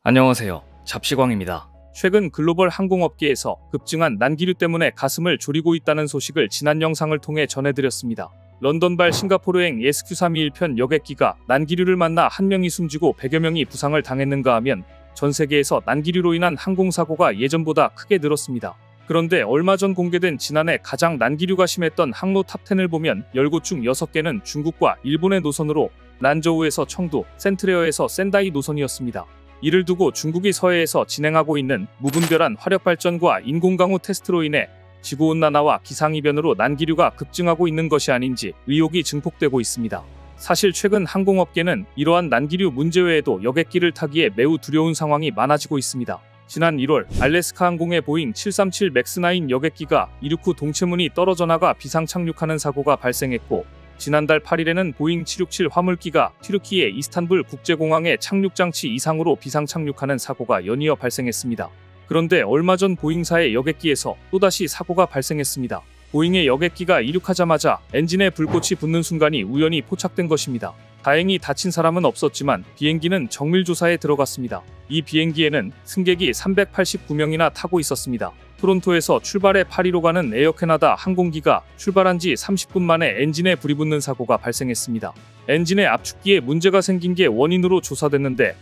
안녕하세요. 잡시광입니다. 최근 글로벌 항공업계에서 급증한 난기류 때문에 가슴을 졸이고 있다는 소식을 지난 영상을 통해 전해드렸습니다. 런던발 싱가포르행 SQ321편 여객기가 난기류를 만나 한 명이 숨지고 100여 명이 부상을 당했는가 하면 전 세계에서 난기류로 인한 항공사고가 예전보다 크게 늘었습니다. 그런데 얼마 전 공개된 지난해 가장 난기류가 심했던 항로 탑10을 보면 10곳 중 6개는 중국과 일본의 노선으로 난저우에서 청두, 센트레어에서 센다이 노선이었습니다. 이를 두고 중국이 서해에서 진행하고 있는 무분별한 화력발전과 인공강우 테스트로 인해 지구온난화와 기상이변으로 난기류가 급증하고 있는 것이 아닌지 의혹이 증폭되고 있습니다. 사실 최근 항공업계는 이러한 난기류 문제 외에도 여객기를 타기에 매우 두려운 상황이 많아지고 있습니다. 지난 1월 알래스카 항공의 보잉 737 맥스9 여객기가 이륙 후 동체문이 떨어져 나가 비상 착륙하는 사고가 발생했고, 지난달 8일에는 보잉 767 화물기가 튀르키예 이스탄불 국제공항의 착륙장치 이상으로 비상 착륙하는 사고가 연이어 발생했습니다. 그런데 얼마 전 보잉사의 여객기에서 또다시 사고가 발생했습니다. 보잉의 여객기가 이륙하자마자 엔진에 불꽃이 붙는 순간이 우연히 포착된 것입니다. 다행히 다친 사람은 없었지만 비행기는 정밀조사에 들어갔습니다. 이 비행기에는 승객이 389명이나 타고 있었습니다. 토론토에서 출발해 파리로 가는 에어 캐나다 항공기가 출발한 지 30분 만에 엔진에 불이 붙는 사고가 발생했습니다. 엔진의 압축기에 문제가 생긴 게 원인으로 조사됐는데,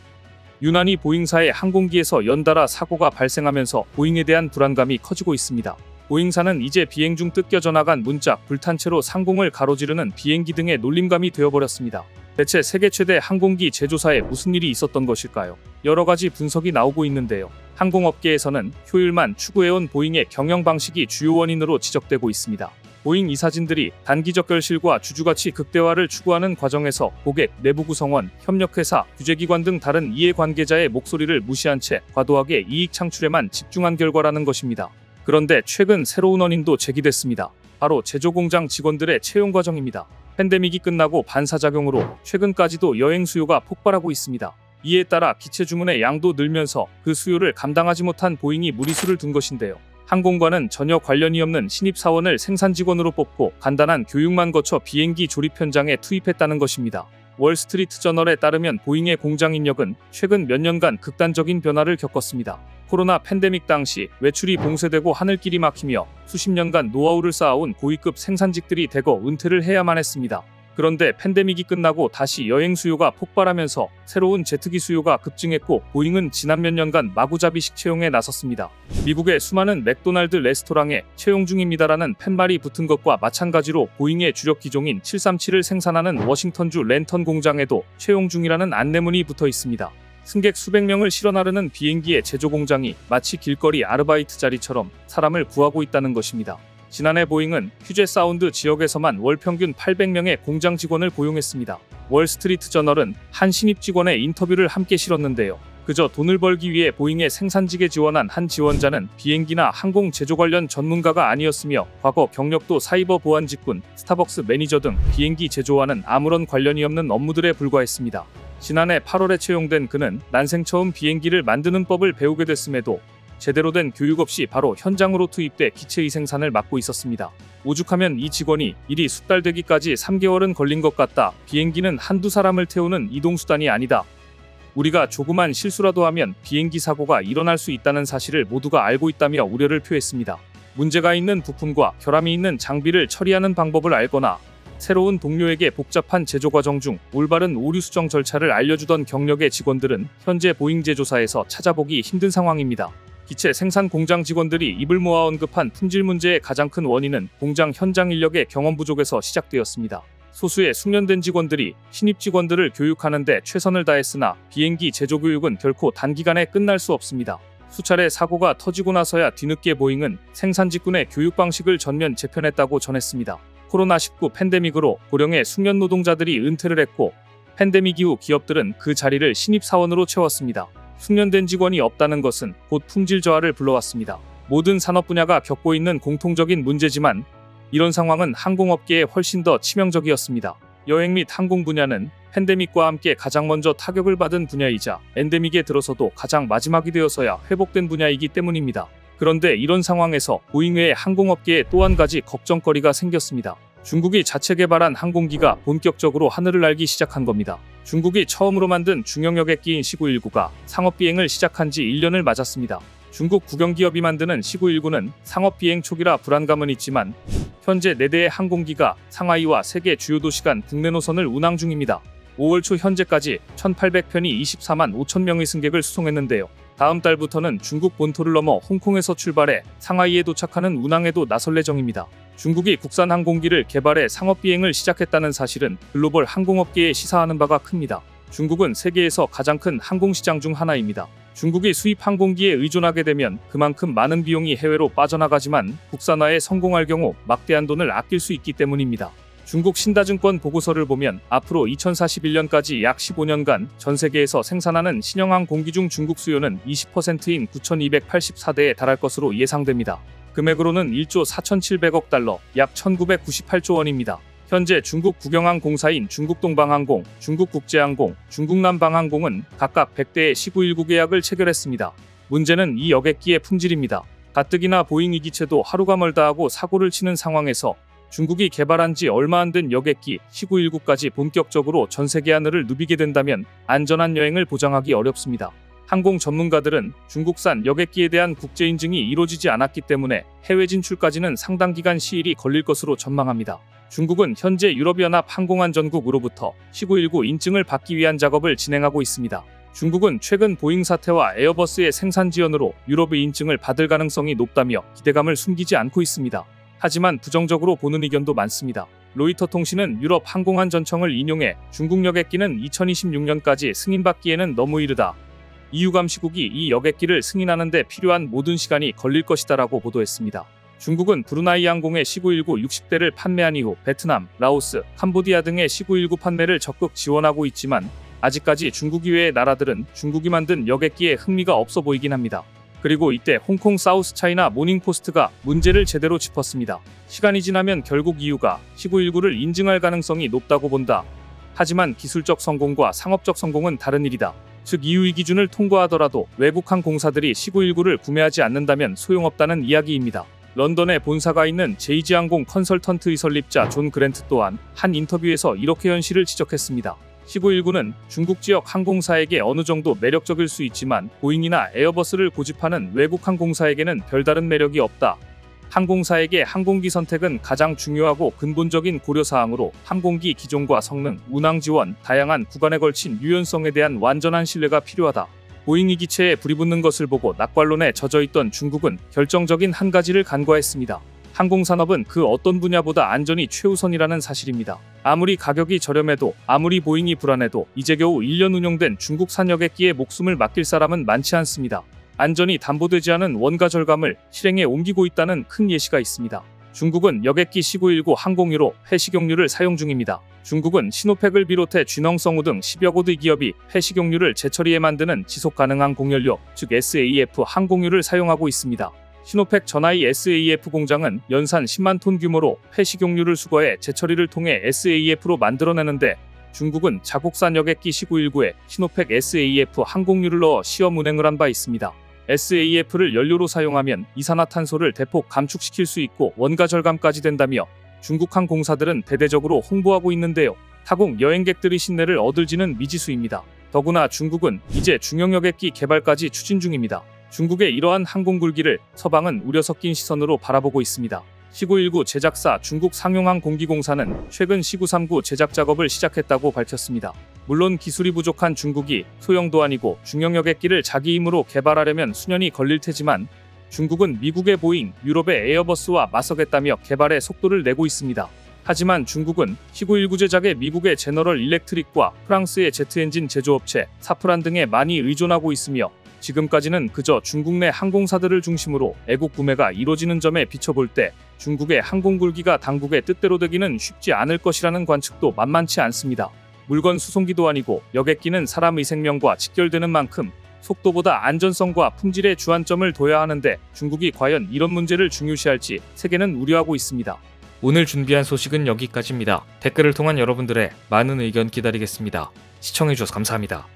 유난히 보잉사의 항공기에서 연달아 사고가 발생하면서 보잉에 대한 불안감이 커지고 있습니다. 보잉사는 이제 비행 중 뜯겨져 나간 문짝, 불탄 채로 상공을 가로지르는 비행기 등의 놀림감이 되어버렸습니다. 대체 세계 최대 항공기 제조사에 무슨 일이 있었던 것일까요? 여러 가지 분석이 나오고 있는데요. 항공업계에서는 효율만 추구해온 보잉의 경영 방식이 주요 원인으로 지적되고 있습니다. 보잉 이사진들이 단기적 결실과 주주가치 극대화를 추구하는 과정에서 고객, 내부 구성원, 협력회사, 규제기관 등 다른 이해관계자의 목소리를 무시한 채 과도하게 이익 창출에만 집중한 결과라는 것입니다. 그런데 최근 새로운 원인도 제기됐습니다. 바로 제조공장 직원들의 채용 과정입니다. 팬데믹이 끝나고 반사작용으로 최근까지도 여행 수요가 폭발하고 있습니다. 이에 따라 기체 주문의 양도 늘면서 그 수요를 감당하지 못한 보잉이 무리수를 둔 것인데요. 항공과는 전혀 관련이 없는 신입사원을 생산직원으로 뽑고 간단한 교육만 거쳐 비행기 조립 현장에 투입했다는 것입니다. 월스트리트 저널에 따르면 보잉의 공장 인력은 최근 몇 년간 극단적인 변화를 겪었습니다. 코로나 팬데믹 당시 외출이 봉쇄되고 하늘길이 막히며 수십 년간 노하우를 쌓아온 고위급 생산직들이 대거 은퇴를 해야만 했습니다. 그런데 팬데믹이 끝나고 다시 여행 수요가 폭발하면서 새로운 제트기 수요가 급증했고, 보잉은 지난 몇 년간 마구잡이식 채용에 나섰습니다. 미국의 수많은 맥도날드 레스토랑에 채용 중입니다라는 팻말이 붙은 것과 마찬가지로 보잉의 주력 기종인 737을 생산하는 워싱턴주 랜턴 공장에도 채용 중이라는 안내문이 붙어 있습니다. 승객 수백 명을 실어 나르는 비행기의 제조 공장이 마치 길거리 아르바이트 자리처럼 사람을 구하고 있다는 것입니다. 지난해 보잉은 퓨제 사운드 지역에서만 월 평균 800명의 공장 직원을 고용했습니다. 월스트리트 저널은 한 신입 직원의 인터뷰를 함께 실었는데요. 그저 돈을 벌기 위해 보잉의 생산직에 지원한 한 지원자는 비행기나 항공 제조 관련 전문가가 아니었으며 과거 경력도 사이버 보안 직군, 스타벅스 매니저 등 비행기 제조와는 아무런 관련이 없는 업무들에 불과했습니다. 지난해 8월에 채용된 그는 난생 처음 비행기를 만드는 법을 배우게 됐음에도 제대로 된 교육 없이 바로 현장으로 투입돼 기체의 생산을 맡고 있었습니다. 오죽하면 이 직원이 일이 숙달되기까지 3개월은 걸린 것 같다. 비행기는 한두 사람을 태우는 이동수단이 아니다. 우리가 조그만 실수라도 하면 비행기 사고가 일어날 수 있다는 사실을 모두가 알고 있다며 우려를 표했습니다. 문제가 있는 부품과 결함이 있는 장비를 처리하는 방법을 알거나 새로운 동료에게 복잡한 제조 과정 중 올바른 오류 수정 절차를 알려주던 경력의 직원들은 현재 보잉 제조사에서 찾아보기 힘든 상황입니다. 기체 생산 공장 직원들이 입을 모아 언급한 품질 문제의 가장 큰 원인은 공장 현장 인력의 경험 부족에서 시작되었습니다. 소수의 숙련된 직원들이 신입 직원들을 교육하는 데 최선을 다했으나 비행기 제조 교육은 결코 단기간에 끝날 수 없습니다. 수차례 사고가 터지고 나서야 뒤늦게 보잉은 생산 직군의 교육 방식을 전면 재편했다고 전했습니다. 코로나19 팬데믹으로 고령의 숙련 노동자들이 은퇴를 했고, 팬데믹 이후 기업들은 그 자리를 신입사원으로 채웠습니다. 숙련된 직원이 없다는 것은 곧 품질 저하를 불러왔습니다. 모든 산업 분야가 겪고 있는 공통적인 문제지만 이런 상황은 항공업계에 훨씬 더 치명적이었습니다. 여행 및 항공 분야는 팬데믹과 함께 가장 먼저 타격을 받은 분야이자 엔데믹에 들어서도 가장 마지막이 되어서야 회복된 분야이기 때문입니다. 그런데 이런 상황에서 보잉 외의 항공업계에 또 한 가지 걱정거리가 생겼습니다. 중국이 자체 개발한 항공기가 본격적으로 하늘을 날기 시작한 겁니다. 중국이 처음으로 만든 중형 여객기인 C919가 상업비행을 시작한 지 1년을 맞았습니다. 중국 국영기업이 만드는 C919는 상업비행 초기라 불안감은 있지만 현재 4대의 항공기가 상하이와 세계 주요 도시 간 국내 노선을 운항 중입니다. 5월 초 현재까지 1,800편이 24만 5천 명의 승객을 수송했는데요. 다음 달부터는 중국 본토를 넘어 홍콩에서 출발해 상하이에 도착하는 운항에도 나설 예정입니다. 중국이 국산 항공기를 개발해 상업비행을 시작했다는 사실은 글로벌 항공업계에 시사하는 바가 큽니다. 중국은 세계에서 가장 큰 항공시장 중 하나입니다. 중국이 수입 항공기에 의존하게 되면 그만큼 많은 비용이 해외로 빠져나가지만 국산화에 성공할 경우 막대한 돈을 아낄 수 있기 때문입니다. 중국 신다증권 보고서를 보면 앞으로 2041년까지 약 15년간 전 세계에서 생산하는 신형 항공기 중 중국 수요는 20%인 9,284대에 달할 것으로 예상됩니다. 금액으로는 1조 4,700억 달러, 약 1,998조 원입니다. 현재 중국 국영항공사인 중국동방항공, 중국국제항공, 중국남방항공은 각각 100대의 C919 계약을 체결했습니다. 문제는 이 여객기의 품질입니다. 가뜩이나 보잉 이기체도 하루가 멀다 하고 사고를 치는 상황에서 중국이 개발한 지 얼마 안 된 여객기 C919까지 본격적으로 전 세계 하늘을 누비게 된다면 안전한 여행을 보장하기 어렵습니다. 항공 전문가들은 중국산 여객기에 대한 국제 인증이 이루어지지 않았기 때문에 해외 진출까지는 상당 기간 시일이 걸릴 것으로 전망합니다. 중국은 현재 유럽연합 항공안전국으로부터 C919 인증을 받기 위한 작업을 진행하고 있습니다. 중국은 최근 보잉 사태와 에어버스의 생산 지연으로 유럽의 인증을 받을 가능성이 높다며 기대감을 숨기지 않고 있습니다. 하지만 부정적으로 보는 의견도 많습니다. 로이터 통신은 유럽 항공안전청을 인용해 중국 여객기는 2026년까지 승인받기에는 너무 이르다. EU 감시국이 이 여객기를 승인하는 데 필요한 모든 시간이 걸릴 것이다라고 보도했습니다. 중국은 브루나이 항공의 C919 60대를 판매한 이후 베트남, 라오스, 캄보디아 등의 C919 판매를 적극 지원하고 있지만 아직까지 중국 이외의 나라들은 중국이 만든 여객기에 흥미가 없어 보이긴 합니다. 그리고 이때 홍콩 사우스 차이나 모닝포스트가 문제를 제대로 짚었습니다. 시간이 지나면 결국 EU가 C919를 인증할 가능성이 높다고 본다. 하지만 기술적 성공과 상업적 성공은 다른 일이다. 즉 EU의 기준을 통과하더라도 외국 항공사들이 C919를 구매하지 않는다면 소용없다는 이야기입니다. 런던에 본사가 있는 제이지항공 컨설턴트의 설립자 존 그랜트 또한 한 인터뷰에서 이렇게 현실을 지적했습니다. C919는 중국 지역 항공사에게 어느 정도 매력적일 수 있지만 보잉이나 에어버스를 고집하는 외국 항공사에게는 별다른 매력이 없다. 항공사에게 항공기 선택은 가장 중요하고 근본적인 고려사항으로 항공기 기종과 성능, 운항 지원, 다양한 구간에 걸친 유연성에 대한 완전한 신뢰가 필요하다. 보잉 이기체에 불이 붙는 것을 보고 낙관론에 젖어있던 중국은 결정적인 한 가지를 간과했습니다. 항공산업은 그 어떤 분야보다 안전이 최우선이라는 사실입니다. 아무리 가격이 저렴해도 아무리 보잉이 불안해도 이제 겨우 1년 운용된 중국산 여객기에 목숨을 맡길 사람은 많지 않습니다. 안전이 담보되지 않은 원가 절감을 실행에 옮기고 있다는 큰 예시가 있습니다. 중국은 여객기 C919 항공유로 폐식용유를 사용 중입니다. 중국은 시노팩을 비롯해 쥐넝성우 등 10여 곳의 기업이 폐식용유를 재처리해 만드는 지속가능한 공연료, 즉 SAF 항공유를 사용하고 있습니다. 시노팩 전하의 SAF 공장은 연산 10만 톤 규모로 폐식용유를 수거해 재처리를 통해 SAF로 만들어내는데 중국은 자국산 여객기 C919에 시노팩 SAF 항공유를 넣어 시험 운행을 한 바 있습니다. SAF를 연료로 사용하면 이산화탄소를 대폭 감축시킬 수 있고 원가 절감까지 된다며 중국 항공사들은 대대적으로 홍보하고 있는데요. 타국 여행객들의 신뢰를 얻을지는 미지수입니다. 더구나 중국은 이제 중형 여객기 개발까지 추진 중입니다. 중국의 이러한 항공굴기를 서방은 우려 섞인 시선으로 바라보고 있습니다. C919 제작사 중국 상용항공기공사는 최근 C939 제작 작업을 시작했다고 밝혔습니다. 물론 기술이 부족한 중국이 소형도 아니고 중형 여객기를 자기 힘으로 개발하려면 수년이 걸릴 테지만 중국은 미국의 보잉, 유럽의 에어버스와 맞서겠다며 개발에 속도를 내고 있습니다. 하지만 중국은 C919 제작에 미국의 제너럴 일렉트릭과 프랑스의 제트엔진 제조업체 사프란 등에 많이 의존하고 있으며 지금까지는 그저 중국 내 항공사들을 중심으로 애국 구매가 이뤄지는 점에 비춰볼 때 중국의 항공굴기가 당국의 뜻대로 되기는 쉽지 않을 것이라는 관측도 만만치 않습니다. 물건 수송기도 아니고 여객기는 사람의 생명과 직결되는 만큼 속도보다 안전성과 품질에 주안점을 둬야 하는데 중국이 과연 이런 문제를 중요시할지 세계는 우려하고 있습니다. 오늘 준비한 소식은 여기까지입니다. 댓글을 통한 여러분들의 많은 의견 기다리겠습니다. 시청해주셔서 감사합니다.